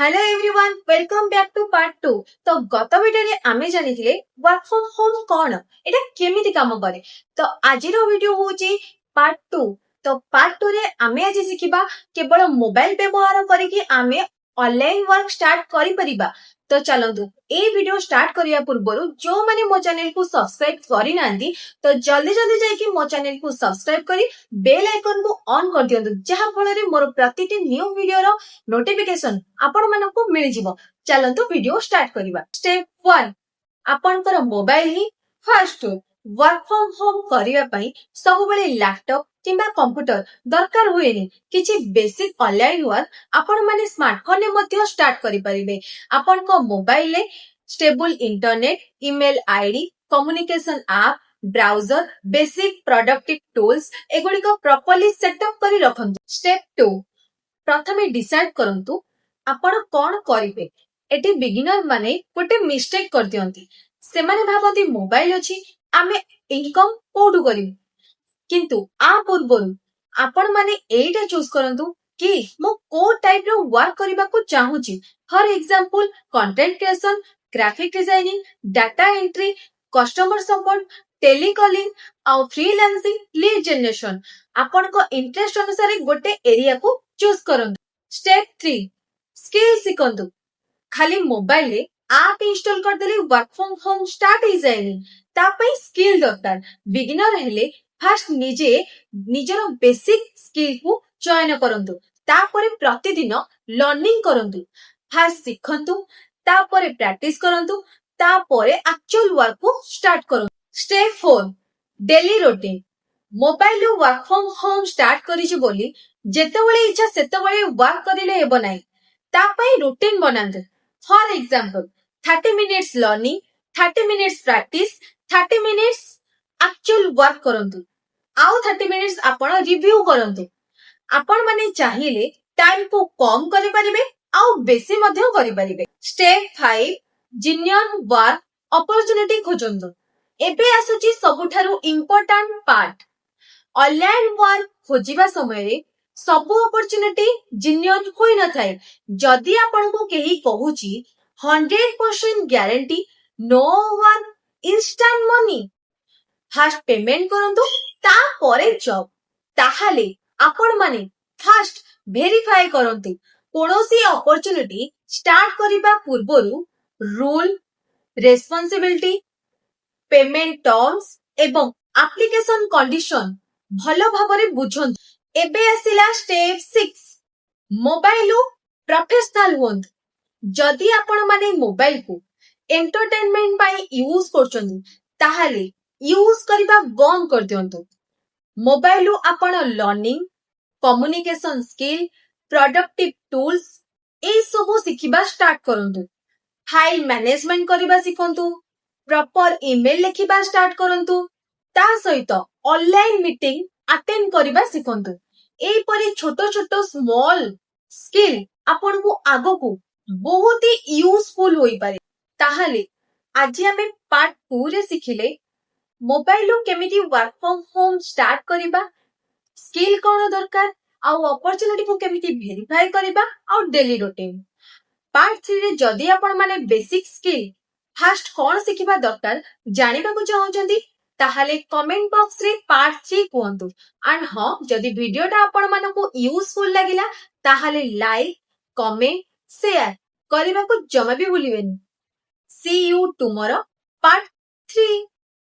Hello everyone welcome back to part 2। तो गत video रे आमे जानिथिले वर्क फ्रॉम होम कोन एटा केमिति काम करे। तो आजिरो वीडियो होची पार्ट 2। तो पार्ट 2 रे आमे आज सिखिबा केवल मोबाइल व्यवहार करिकि आमे ऑनलाइन वर्क स्टार्ट करि परिबा। तो चलंतु ए वीडियो स्टार्ट करिया पूर्वरु जो माने मो चैनल को सब्सक्राइब करि नांदी तो जल्दी जल्दी जाई कि मो चैनल को सब्सक्राइब करी बेल आइकन को ऑन कर दियंतु जहा फल रे मोर प्रतिटी न्यू वीडियो रो नोटिफिकेशन आपण मानकु मिल जिवो। चलंतु वीडियो स्टार्ट करिबा। स्टेप 1 आपनकर mobile he first work from home करिया पई सब बेले लैपटॉप किंबा कंप्यूटर दरकार हुएनी। किछि बेसिक ऑनलाइन वर्क आपण माने स्मार्टफोन ने मध्य स्टार्ट करि परिबे। आपण को मोबाइल ले stable internet email ID communication app browser basic productive tools एगुडी को प्रॉपर्ली सेटअप करि रखंतु। स्टेप 2 प्रथमे डिसाइड करंतु आपण कोन करिवे। एटी बिगिनर माने गोटे मिस्टेक कर दियंती। से माने भाबंती मोबाइल अछि आमे इनकम कोडु करिवु किंतु आ पूर्वरु आपण माने एटा चूज करंतु कि मो को टाइप रो वर्क करिबा को चाहूची। For example content creation graphic designing data entry customer support telecalling और फ्रीलांसिंग लीड जनरेशन आपण को इंटरेस्ट अनुसार गोटे एरिया को चूज करंतु। स्टेप 3 स्किल सिखंतु। खाली मोबाइल रे ऐप इंस्टॉल कर देले वर्क फ्रॉम होम स्टार्ट हो जाएनी। तापई स्किल दरकार। बिगिनर हेले फर्स्ट निजे निजर बेसिक स्किल को चयन करंतु। तापरे प्रतिदिन लर्निंग करंतु। फर्स्ट सिखंतु तापरे प्रैक्टिस करंतु तापरे एक्चुअल वर्क को स्टार्ट करंतु। Step 4 daily routine. Mobile work from home start करिछि बोली जेतेबेले इच्छा सेतेबेले वर्क करिले हेबो नाही। तापई रूटीन बनांतु। For example 30 minutes learning 30 minutes practice 30 minutes actual work करंतु। आउ 30 मिनिट्स आपण रिव्यू करंतु। आपण माने चाहिले टाइम को कम करि परिबे आउ बेसी मध्य करि परिबे। स्टेप 5 जिनियन वर्क अपॉर्चुनिटी खोजंतु। एबे आसुची सबुठारु इंपोर्टेंट पार्ट। ऑनलाइन वर्क खोजिबा समय रे सब अपॉर्चुनिटी जिनियन होई न थाए। जदि आपण को केही कहूची 100% guarantee no one instant money first payment करंतु ता परे जॉब। ताहाले आपण माने फर्स्ट वेरीफाई करंतु। कोनोसी अपॉर्चुनिटी स्टार्ट करिबा पूर्वरु रूल रेस्पोंसिबिलिटी पेमेंट टर्म्स एवं एप्लीकेशन कंडीशन भलो भाबरे बुझंतु। एबे आसिला स्टेप 6 मोबाइल प्रोफेशनल होंद। जदि आपण माने मोबाइल को एंटरटेनमेंट पाई यूज करछन ताहाले यूज करिबा बंद कर दियंतु। मोबाइल आपण learning communication skill productive tools ए सब सिखिबा स्टार्ट करंतु। फाइल मैनेजमेंट करिबा सिखंतु प्रॉपर ईमेल लिखिबा स्टार्ट करंतु। ता सहित ऑनलाइन मीटिंग अटेंड करिबा सिखंतु। एई परि छोटो छोटो स्मॉल स्किल आपण को आगो को बहुत ही यूजफुल होई पारे। ताहाले आज हमें पार्ट 2 रे सिखिले मोबाइल केमिति वर्क फ्रॉम होम स्टार्ट करिबा स्किल कोन दरकार आउ अपॉर्चुनिटी को केमिति वेरीफाई करिबा आउ डेली रूटीन। पार्ट 3 रे जदि आपण माने बेसिक स्किल फर्स्ट कोन सिखिबा दरकार जानिबा को चाहउचंदी ताहाले कमेंट बॉक्स रे पार्ट 3 कहंतु। एंड हां जदि वीडियोटा आपण मानको यूजफुल लागिला ताहाले लाइक कमेंट शेयर करिबा को जमा भी भूलिबेनी। सी यू टुमारो पार्ट 3।